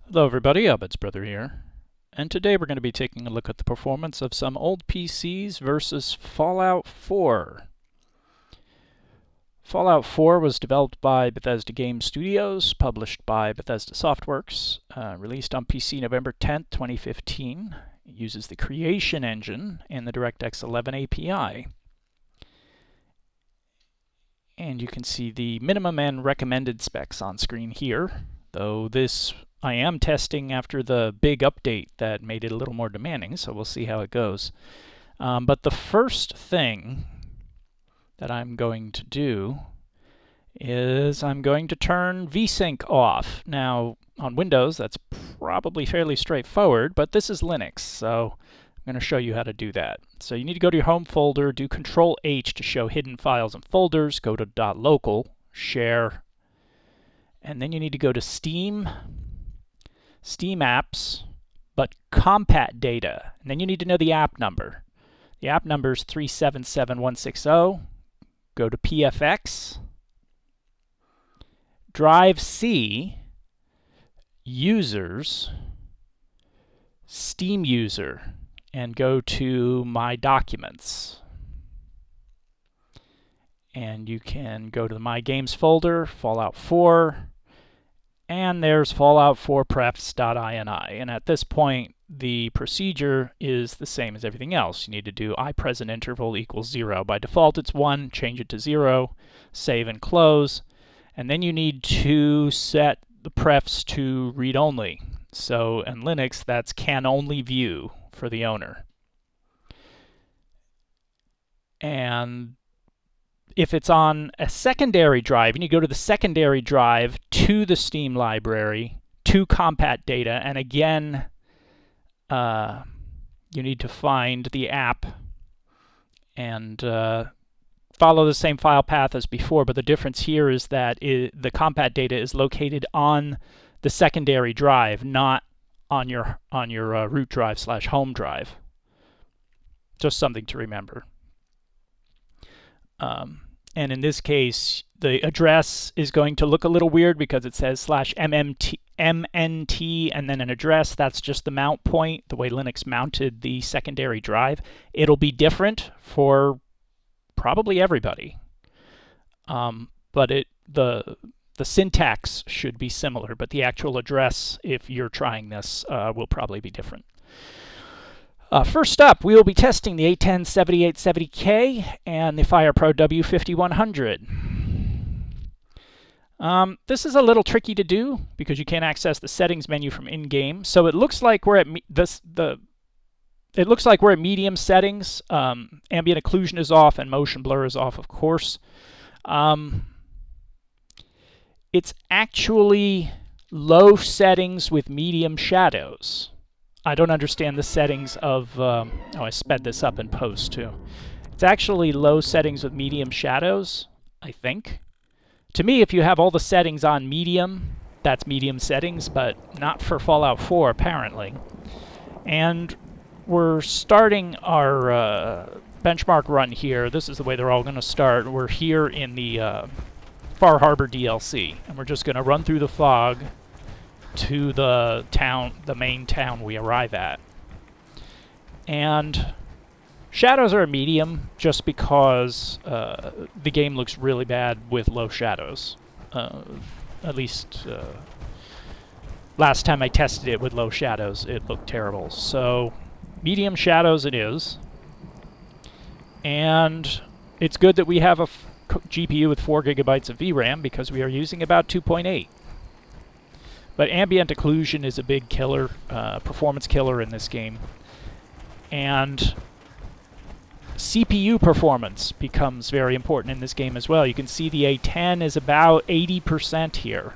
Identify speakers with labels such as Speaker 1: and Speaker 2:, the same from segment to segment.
Speaker 1: Hello everybody, Abed's brother here, and today we're going to be taking a look at the performance of some old PCs versus Fallout 4. Fallout 4 was developed by Bethesda Game Studios, published by Bethesda Softworks, released on PC November 10th, 2015. It uses the Creation Engine and the DirectX 11 API. And you can see the minimum and recommended specs on screen here, though this I am testing after the big update that made it a little more demanding, so we'll see how it goes. But the first thing that I'm going to do is I'm going to turn vsync off. Now, on Windows, that's probably fairly straightforward, but this is Linux, so I'm going to show you how to do that. So you need to go to your home folder, do Control-H to show hidden files and folders, go to .local, share, and then you need to go to Steam apps, but compat data. And then you need to know the app number. The app number is 377160. Go to PFX, Drive C, Users, Steam User, and go to My Documents. And you can go to the My Games folder, Fallout 4, and there's Fallout 4 prefs.ini. And at this point, the procedure is the same as everything else. You need to do iPresentInterval equals 0. By default, it's 1. Change it to 0. Save and close. And then you need to set the prefs to read-only. So in Linux, that's can-only view for the owner. And if it's on a secondary drive, and you go to the secondary drive to the Steam library, to compat data, and again, you need to find the app and follow the same file path as before, but the difference here is that the compat data is located on the secondary drive, not on your root drive / home drive. Just something to remember. And in this case, the address is going to look a little weird because it says /MNT and then an address. That's just the mount point, the way Linux mounted the secondary drive. It'll be different for probably everybody. But the syntax should be similar, but the actual address, if you're trying this, will probably be different. First up, we will be testing the A10 7870K and the FirePro W5100. This is a little tricky to do because you can't access the settings menu from in-game. So it looks like we're at medium settings. Ambient occlusion is off and motion blur is off, of course. It's actually low settings with medium shadows. I don't understand the settings of, I sped this up in post too. It's actually low settings with medium shadows, I think. To me, if you have all the settings on medium, that's medium settings, but not for Fallout 4 apparently. And we're starting our benchmark run here. This is the way they're all going to start. We're here in the Far Harbor DLC, and we're just going to run through the fog to the main town we arrive at. And shadows are a medium just because the game looks really bad with low shadows. At least last time I tested it with low shadows, it looked terrible. So medium shadows it is. And it's good that we have a GPU with 4 GB of VRAM because we are using about 2.8. But ambient occlusion is a big killer, performance killer in this game. And CPU performance becomes very important in this game as well. You can see the A10 is about 80% here.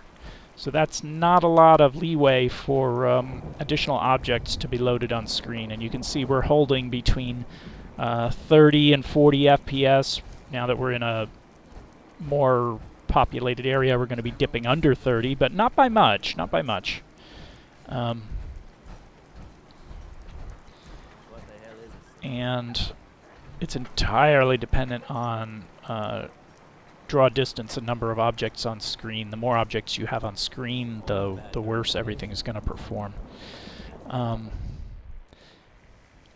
Speaker 1: So that's not a lot of leeway for additional objects to be loaded on screen. And you can see we're holding between 30 and 40 FPS. Now that we're in a more populated area, we're going to be dipping under 30, but not by much, not by much. And it's entirely dependent on draw distance and number of objects on screen. The more objects you have on screen, the worse everything is going to perform.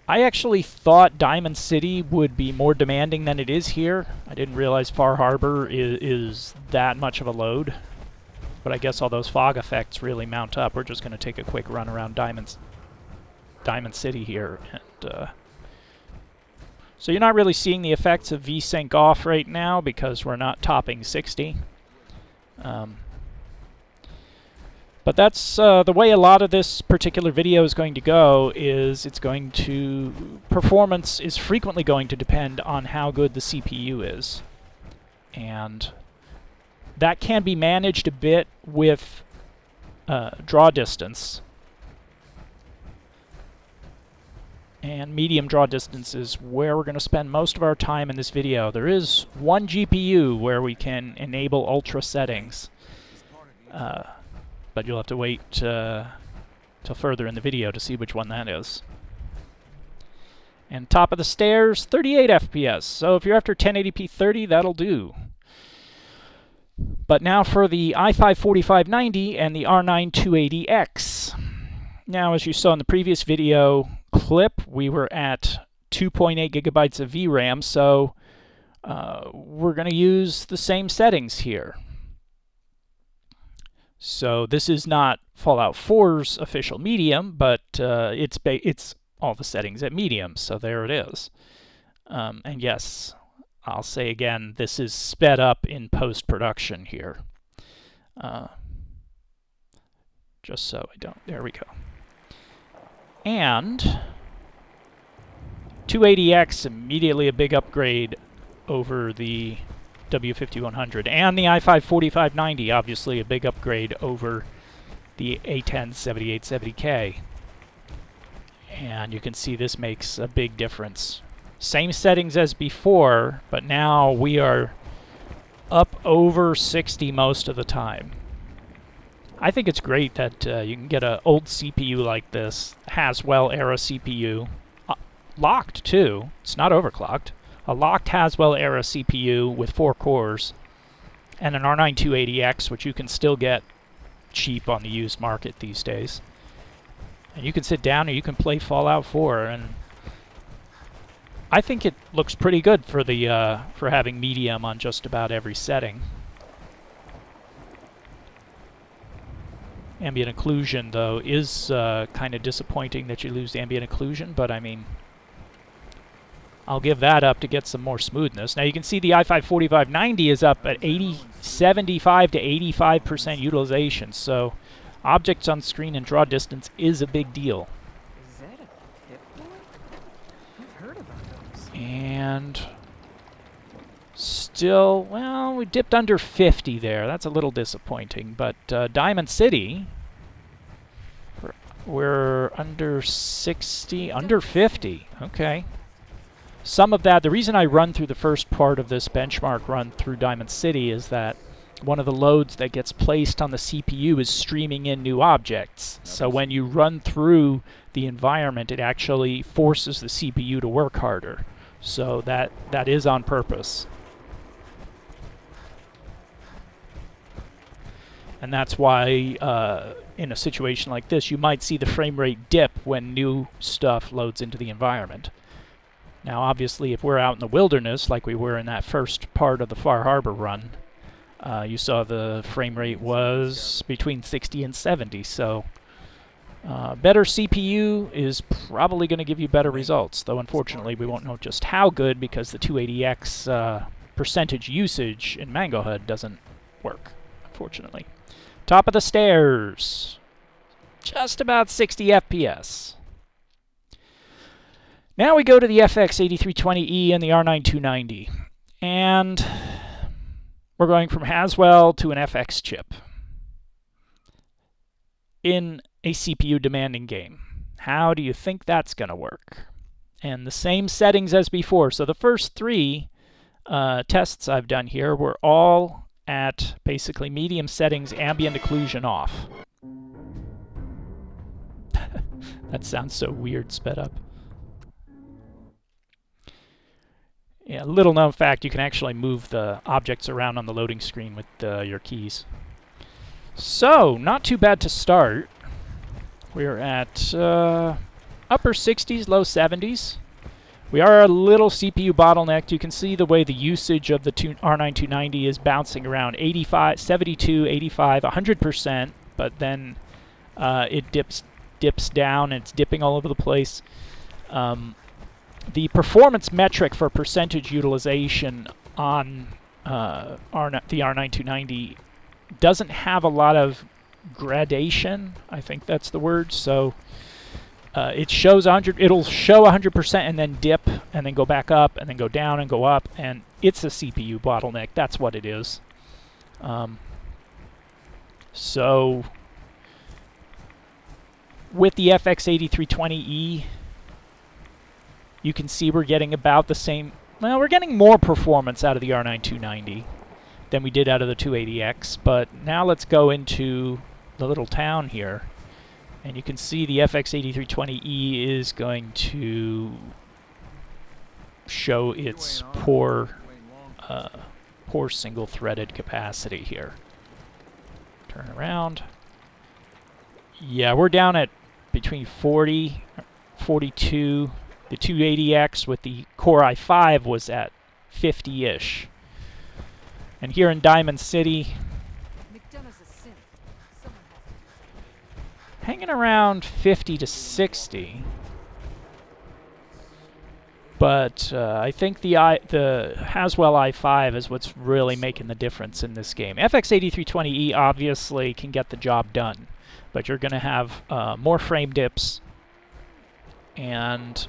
Speaker 1: I actually thought Diamond City would be more demanding than it is here. I didn't realize Far Harbor is that much of a load. But I guess all those fog effects really mount up. We're just going to take a quick run around Diamond City here. And, so you're not really seeing the effects of vsync off right now because we're not topping 60. But that's the way a lot of this particular video is going to go. Performance is frequently going to depend on how good the CPU is. And that can be managed a bit with draw distance. And medium draw distance is where we're going to spend most of our time in this video. There is one GPU where we can enable ultra settings. But you'll have to wait till further in the video to see which one that is. And top of the stairs, 38 FPS. So if you're after 1080p 30, that'll do. But now for the i5-4590 and the R9 280X. Now, as you saw in the previous video clip, we were at 2.8 gigabytes of VRAM, so we're going to use the same settings here. So this is not Fallout 4's official medium, but it's all the settings at medium, so there it is. And yes, I'll say again, this is sped up in post-production here. Just so I don't, there we go. And 280X, immediately a big upgrade over the W5100, and the i5-4590, obviously a big upgrade over the A107870K. And you can see this makes a big difference. Same settings as before, but now we are up over 60 most of the time. I think it's great that you can get an old CPU like this, Haswell era CPU, locked too, it's not overclocked. A locked Haswell era CPU with 4 cores, and an R9 280X, which you can still get cheap on the used market these days. And you can sit down and you can play Fallout 4, and I think it looks pretty good for the for having medium on just about every setting. Ambient occlusion, though, is kind of disappointing that you lose ambient occlusion, but I mean, I'll give that up to get some more smoothness. Now you can see the i5-4590 is up at 75 to 85% utilization, so objects on screen and draw distance is a big deal.
Speaker 2: Is that a Pip-Boy? I've heard about those.
Speaker 1: And still, well, we dipped under 50 there. That's a little disappointing, but Diamond City, we're under 60, under 50. Okay. Some of that, the reason I run through the first part of this benchmark run through Diamond City is that one of the loads that gets placed on the CPU is streaming in new objects. So when you run through the environment, it actually forces the CPU to work harder. So that is on purpose. And that's why in a situation like this, you might see the frame rate dip when new stuff loads into the environment. Now, obviously, if we're out in the wilderness, like we were in that first part of the Far Harbor run, you saw the frame rate was between 60 and 70, so better CPU is probably going to give you better results, though unfortunately we won't know just how good because the 280X percentage usage in Mango HUD doesn't work, unfortunately. Top of the stairs, just about 60 FPS. Now we go to the FX-8320e and the R9 290, and we're going from Haswell to an FX chip in a CPU-demanding game. How do you think that's going to work? And the same settings as before. So the first 3 tests I've done here were all at basically medium settings, ambient occlusion off. That sounds so weird sped up. Yeah, little known fact, you can actually move the objects around on the loading screen with your keys. So, not too bad to start. We're at upper 60s, low 70s. We are a little CPU bottlenecked. You can see the way the usage of the R9 290 is bouncing around 85, 72, 85, 100%, but then it dips down, and it's dipping all over the place. The performance metric for percentage utilization on the R9 290 doesn't have a lot of gradation, I think that's the word. So it shows 100. It'll show 100% and then dip and then go back up and then go down and go up, and it's a CPU bottleneck. That's what it is. So with the FX-8320e, you can see we're getting about the same. Well, we're getting more performance out of the R9 290 than we did out of the 280X. But now let's go into the little town here, and you can see the FX-8320e is going to show its poor single-threaded capacity here. Turn around. Yeah, we're down at between 40, 42. The 280X with the Core i5 was at 50-ish. And here in Diamond City, hanging around 50 to 60. But I think the Haswell i5 is what's really making the difference in this game. FX-8320e obviously can get the job done, but you're going to have more frame dips and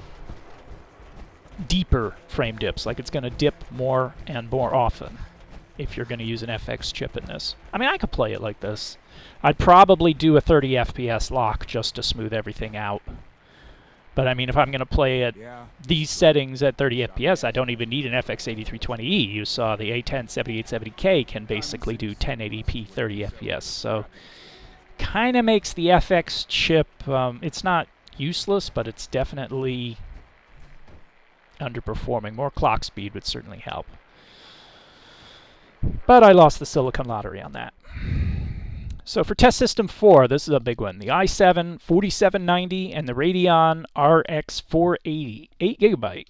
Speaker 1: deeper frame dips. Like, it's going to dip more and more often if you're going to use an FX chip in this. I mean, I could play it like this. I'd probably do a 30 FPS lock just to smooth everything out. But I mean, if I'm going to play at these settings at 30 FPS, I don't even need an FX-8320e. You saw the A770K can basically do 1080p 30 FPS. So kind of makes the FX chip, it's not useless, but it's definitely underperforming. More clock speed would certainly help. But I lost the Silicon Lottery on that. So for test system 4, this is a big one. The i7 4790 and the Radeon RX 480, 8GB.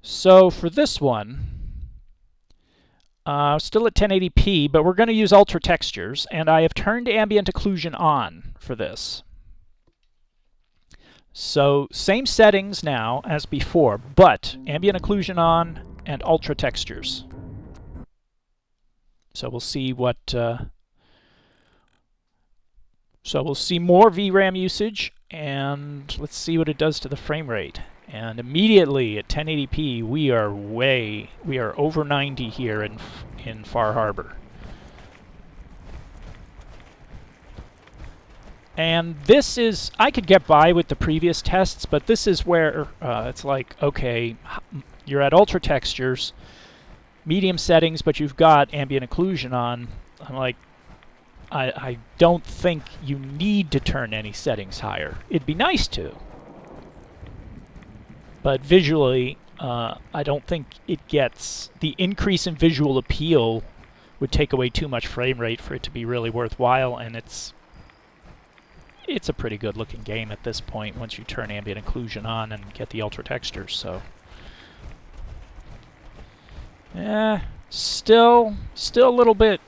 Speaker 1: So for this one, still at 1080p, but we're going to use ultra textures, and I have turned ambient occlusion on for this. So same settings now as before, but ambient occlusion on and ultra textures. So we'll see what. So we'll see more VRAM usage, and let's see what it does to the frame rate. And immediately at 1080p, we are over 90 here in Far Harbor. And this is, I could get by with the previous tests, but this is where it's like, okay, you're at ultra textures, medium settings, but you've got ambient occlusion on. I'm like, I don't think you need to turn any settings higher. It'd be nice to. But visually, I don't think it gets, the increase in visual appeal would take away too much frame rate for it to be really worthwhile, and it's a pretty good looking game at this point once you turn ambient occlusion on and get the ultra textures. So yeah, still a little bit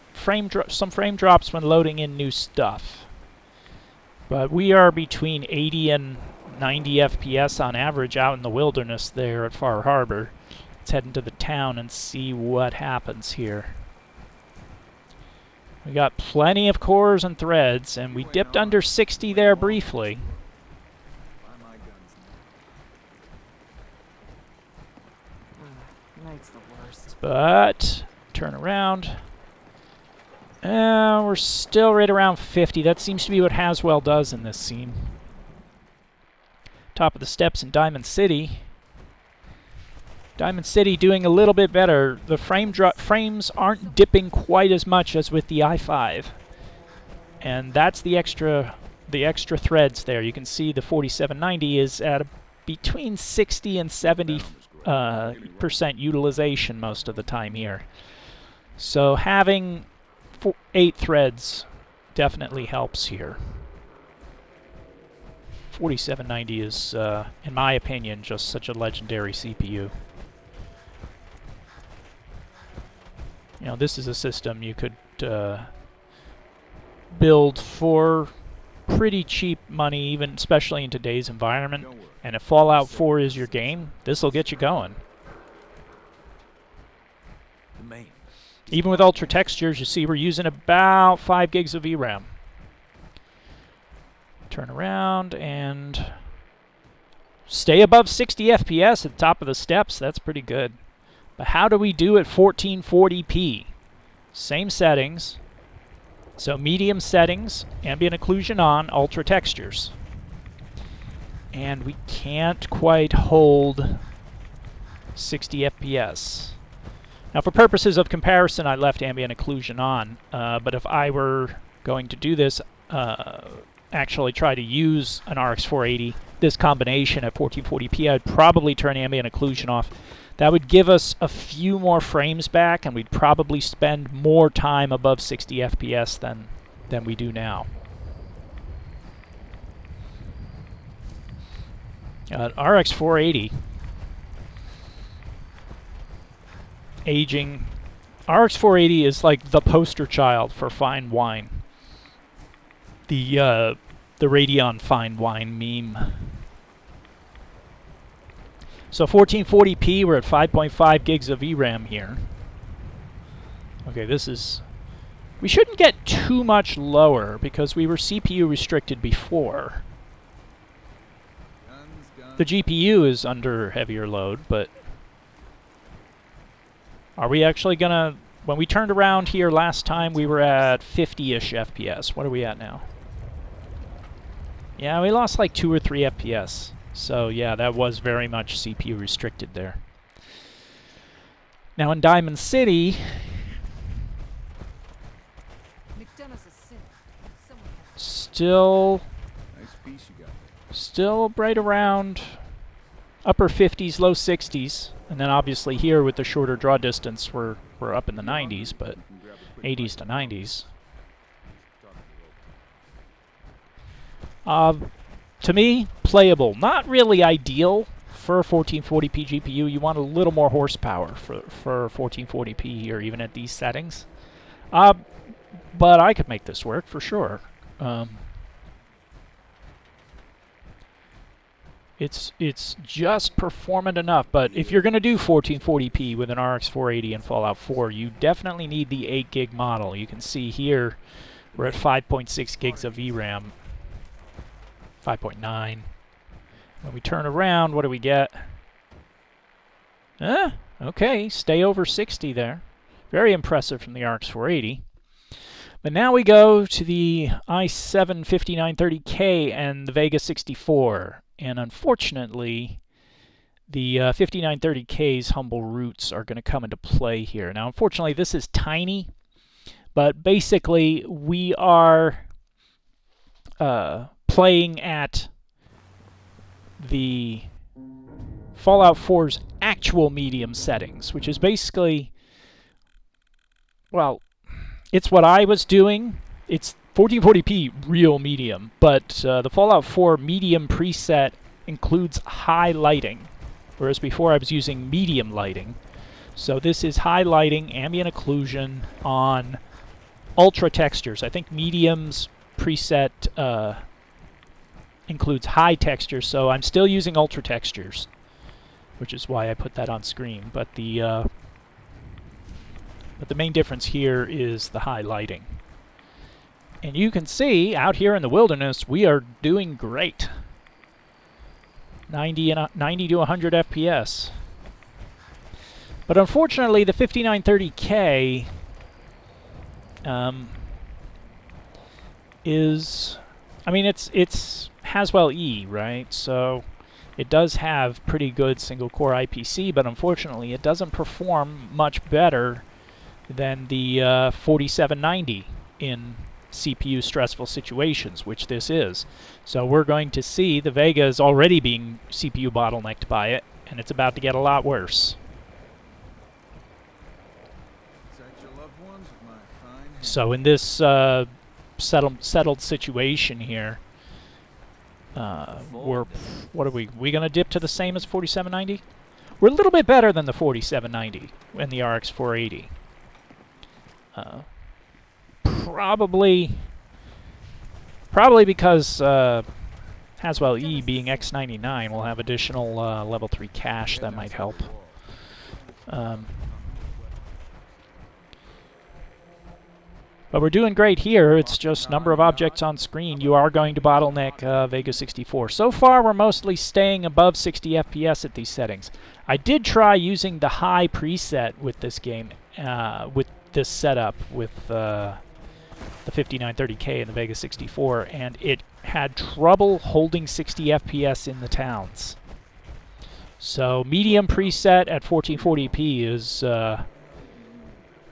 Speaker 1: some frame drops when loading in new stuff, but we are between 80 and 90 FPS on average out in the wilderness there at Far Harbor. Let's head into the town and see what happens here. We got plenty of cores and threads, and we dipped under 60 there briefly.
Speaker 2: Night's the worst.
Speaker 1: But turn around. We're still right around 50. That seems to be what Haswell does in this scene. Top of the steps in Diamond City. Diamond City doing a little bit better. The frames aren't dipping quite as much as with the i5. And that's the extra threads there. You can see the 4790 is at between 60 and 70 percent utilization most of the time here. So having 8 threads definitely helps here. 4790 is, in my opinion, just such a legendary CPU. You know, this is a system you could build for pretty cheap money, even especially in today's environment. And if Fallout 4 is your game, this will get you going. Even with ultra textures, you see we're using about 5 gigs of VRAM. Turn around and stay above 60 FPS at the top of the steps. That's pretty good. But how do we do at 1440p? Same settings. So medium settings, ambient occlusion on, ultra textures. And we can't quite hold 60 FPS. Now for purposes of comparison, I left ambient occlusion on, but if I were going to do this, actually try to use an RX 480, this combination at 1440p, I'd probably turn ambient occlusion off. That would give us a few more frames back, and we'd probably spend more time above 60 FPS than we do now. RX 480, aging. RX 480 is like the poster child for fine wine. The Radeon fine wine meme. So 1440p, we're at 5.5 gigs of VRAM here. Okay, this is... We shouldn't get too much lower because we were CPU restricted before. The GPU is under heavier load, but... Are we actually gonna... When we turned around here last time, we were at 50-ish FPS. What are we at now? Yeah, we lost like 2 or 3 FPS. So yeah, that was very much CPU restricted there. Now in Diamond City, still right around upper 50s, low 60s, and then obviously here with the shorter draw distance, we're up in the 90s, but 80s to 90s. To me, playable. Not really ideal for a 1440p GPU. You want a little more horsepower for 1440p here, even at these settings. But I could make this work for sure. It's just performant enough, but if you're going to do 1440p with an RX 480 and Fallout 4, you definitely need the 8 gig model. You can see here we're at 5.6 gigs of VRAM. 5.9. When we turn around, what do we get? Okay, stay over 60 there. Very impressive from the RX 480. But now we go to the i7 5930K and the Vega 64. And unfortunately, the 5930K's humble roots are going to come into play here. Now, unfortunately, this is tiny, but basically we are playing at the Fallout 4's actual medium settings, which is basically, well, it's what I was doing. It's 1440p real medium, but the Fallout 4 medium preset includes high lighting, whereas before I was using medium lighting. So this is high lighting, ambient occlusion on ultra textures. I think medium's preset includes high textures, so I'm still using ultra textures, which is why I put that on screen. But the main difference here is the high lighting. And you can see out here in the wilderness, we are doing great. 90 to 100 FPS. But unfortunately, the 5930K is, I mean, it's Haswell E, right? So it does have pretty good single-core IPC, but unfortunately, it doesn't perform much better than the 4790 in CPU stressful situations, which this is. So we're going to see the Vega is already being CPU bottlenecked by it, and it's about to get a lot worse. So in this settled situation here, what are we gonna dip to the same as 4790? We're a little bit better than the 4790 and the RX-480. Probably because Haswell E being X99 will have additional level 3 cache that might help. But we're doing great here. It's just number of objects on screen. You are going to bottleneck Vega 64. So far, we're mostly staying above 60 FPS at these settings. I did try using the high preset with this game, with this setup, with the 5930K and the Vega 64, and it had trouble holding 60 FPS in the towns. So medium preset at 1440p is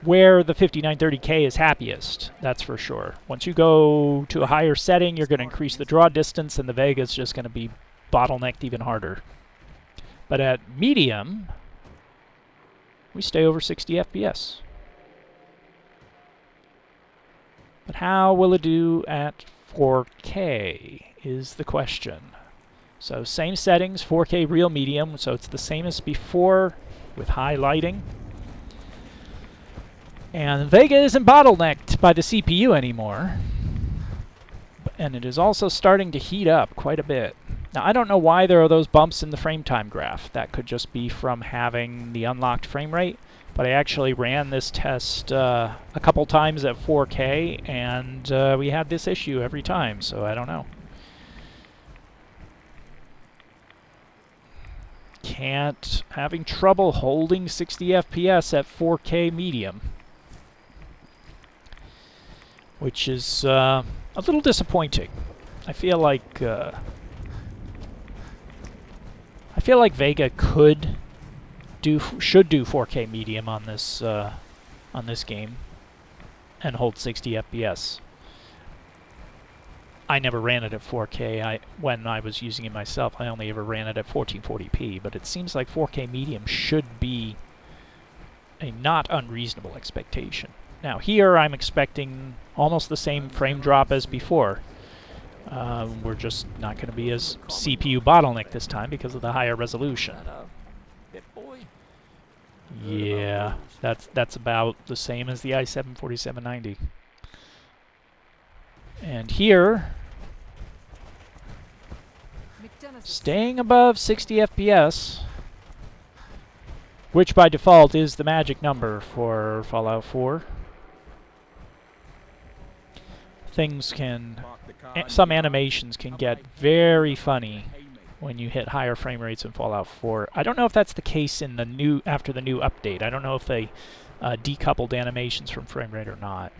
Speaker 1: where the 5930K is happiest, that's for sure. Once you go to a higher setting, you're going to increase the draw distance, and the Vega is just going to be bottlenecked even harder. But at medium, we stay over 60 FPS. But how will it do at 4K is the question. So same settings, 4K real medium, so it's the same as before with high lighting. And Vega isn't bottlenecked by the CPU anymore. And it is also starting to heat up quite a bit. Now, I don't know why there are those bumps in the frame time graph. That could just be from having the unlocked frame rate. But I actually ran this test a couple times at 4K, and we had this issue every time, so I don't know. Having trouble holding 60 FPS at 4K medium. Which is a little disappointing. I feel like Vega should do 4K medium on this game and hold 60 FPS. I never ran it at 4K. When I was using it myself, I only ever ran it at 1440p. But it seems like 4K medium should be a not unreasonable expectation. Now here I'm expecting almost the same frame drop as before. We're just not going to be as CPU bottleneck this time because of the higher resolution. Yeah, that's about the same as the i7 4790. And here, staying above 60 FPS, which by default is the magic number for Fallout 4. Some animations can get very funny when you hit higher frame rates in Fallout 4. I don't know if that's the case in the after the new update. I don't know if they decoupled animations from frame rate or not.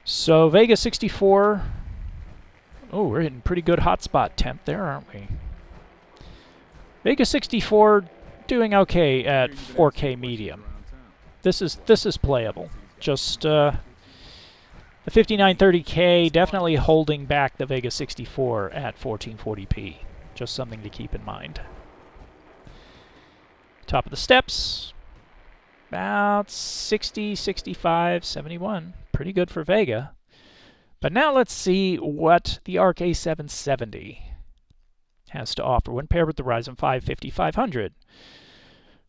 Speaker 1: So Vega 64. Oh, we're hitting pretty good hotspot temp there, aren't we? Vega 64 doing okay at 4K medium. This is playable. Just the 5930K definitely holding back the Vega 64 at 1440p. Just something to keep in mind. Top of the steps, about 60, 65, 71. Pretty good for Vega. But now let's see what the Arc A770 has to offer when paired with the Ryzen 5 5500.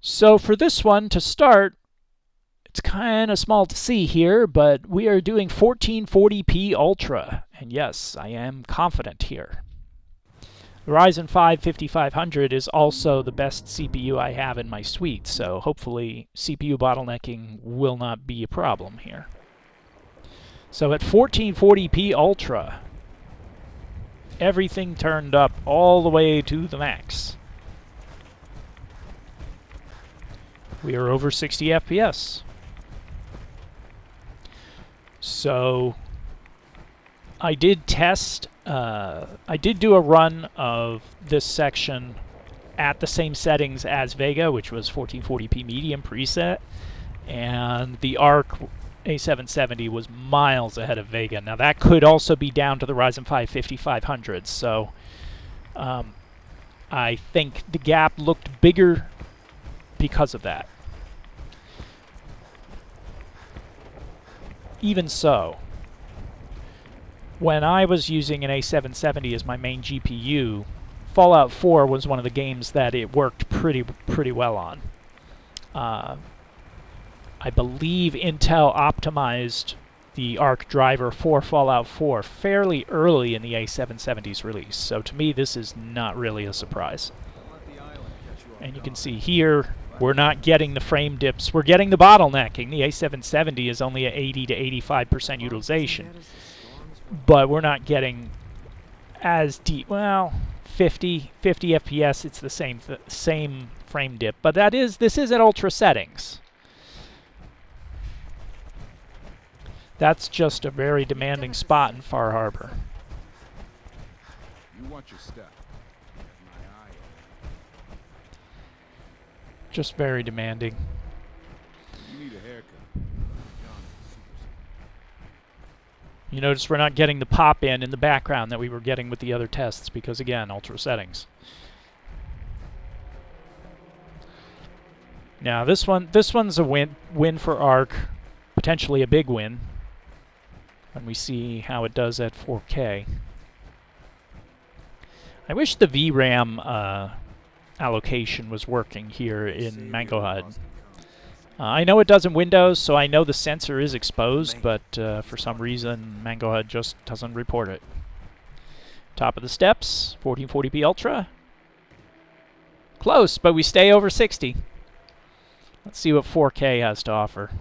Speaker 1: So for this one, to start, it's kind of small to see here, but we are doing 1440p Ultra. And yes, I am confident here. The Ryzen 5 5500 is also the best CPU I have in my suite, so hopefully CPU bottlenecking will not be a problem here. So at 1440p Ultra, everything turned up all the way to the max. We are over 60 FPS. So I did test, I did do a run of this section at the same settings as Vega, which was 1440p medium preset, and the Arc A770 was miles ahead of Vega. Now that could also be down to the Ryzen 5 5500s, so I think the gap looked bigger because of that. Even so, when I was using an A770 as my main GPU, Fallout 4 was one of the games that it worked pretty well on. I believe Intel optimized the Arc driver for Fallout 4 fairly early in the A770's release, so to me this is not really a surprise. And you can see here, we're not getting the frame dips, we're getting the bottlenecking. The A770 is only at 80 to 85% utilization, but we're not getting as deep, well, 50 FPS, it's the same frame dip, but this is at ultra settings. That's just a very demanding spot in Far Harbor.
Speaker 3: You watch your step. My eye.
Speaker 1: Just very demanding.
Speaker 3: You need a haircut.
Speaker 1: You notice we're not getting the pop-in the background that we were getting with the other tests because, again, ultra settings. Now this one's a win for Arc, potentially a big win. And we see how it does at 4K. I wish the VRAM allocation was working here in Mango HUD. I know it does in Windows, so I know the sensor is exposed, but for some reason Mango HUD just doesn't report it. Top of the steps, 1440p Ultra. Close, but we stay over 60. Let's see what 4K has to offer.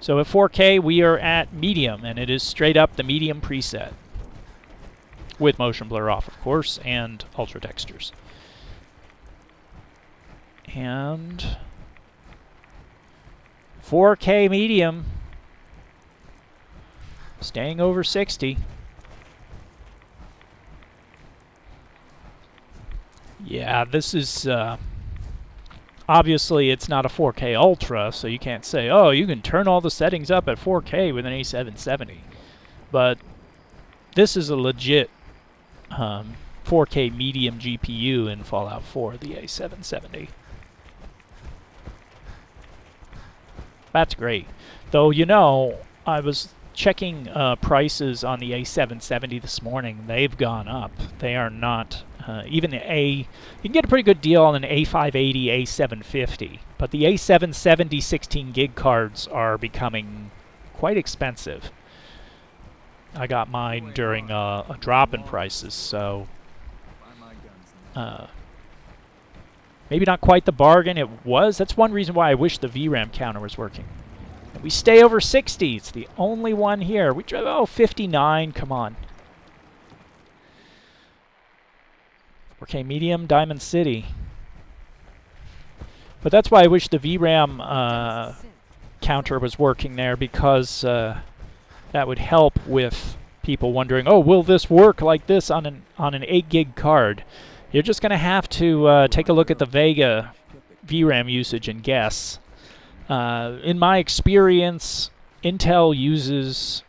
Speaker 1: So at 4K, we are at medium, and it is straight up the medium preset. With motion blur off, of course, and ultra textures. And 4K medium, staying over 60. Yeah, this is... obviously, it's not a 4K Ultra, so you can't say, oh, you can turn all the settings up at 4K with an A770. But this is a legit 4K medium GPU in Fallout 4, the A770. That's great. Though, you know, I was checking prices on the A770 this morning. They've gone up. They are not... even the you can get a pretty good deal on an A580, A750, but the A770 16 gig cards are becoming quite expensive. I got mine during a drop in prices, so maybe not quite the bargain it was. That's one reason why I wish the VRAM counter was working. And we stay over 60. It's the only one here. We drove, oh, 59. Come on. 4K medium, Diamond City. But that's why I wish the VRAM counter was working there, because that would help with people wondering, oh, will this work like this on an 8 gig card? You're just going to have to take a look at the Vega VRAM usage and guess. In my experience, Intel uses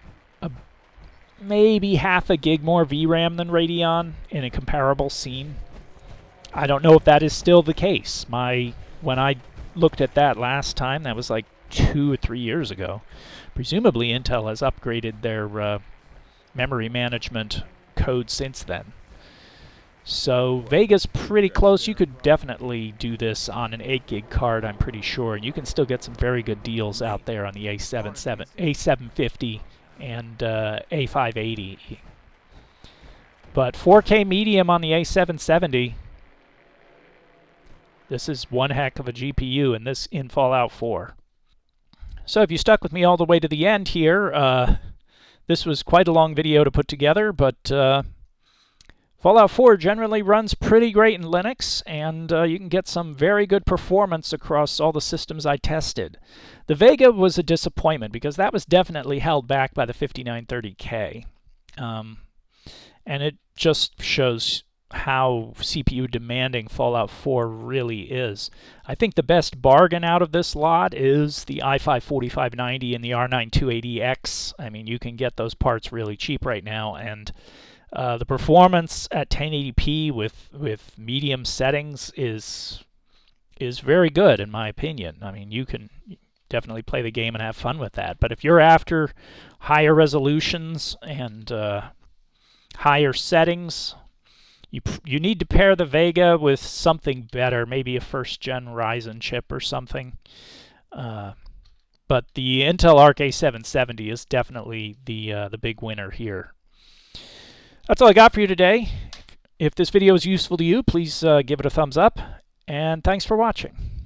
Speaker 1: maybe half a gig more VRAM than Radeon in a comparable scene. I don't know if that is still the case. When I looked at that last time, that was like 2 or 3 years ago. Presumably Intel has upgraded their memory management code since then. So Vega's pretty close. You could definitely do this on an 8 gig card, I'm pretty sure. You can still get some very good deals out there on the A750 and A580. But 4K medium on the A770, this is one heck of a GPU in Fallout 4. So if you stuck with me all the way to the end here, this was quite a long video to put together, but Fallout 4 generally runs pretty great in Linux, and you can get some very good performance across all the systems I tested. The Vega was a disappointment because that was definitely held back by the 5930K. And it just shows how CPU demanding Fallout 4 really is. I think the best bargain out of this lot is the i5-4590 and the R9 280X. I mean, you can get those parts really cheap right now, and the performance at 1080p with medium settings is very good in my opinion. I mean, you can definitely play the game and have fun with that. But if you're after higher resolutions and higher settings, you need to pair the Vega with something better, maybe a first-gen Ryzen chip or something. But the Intel Arc A770 is definitely the big winner here. That's all I got for you today. If this video is useful to you, please give it a thumbs up, and thanks for watching.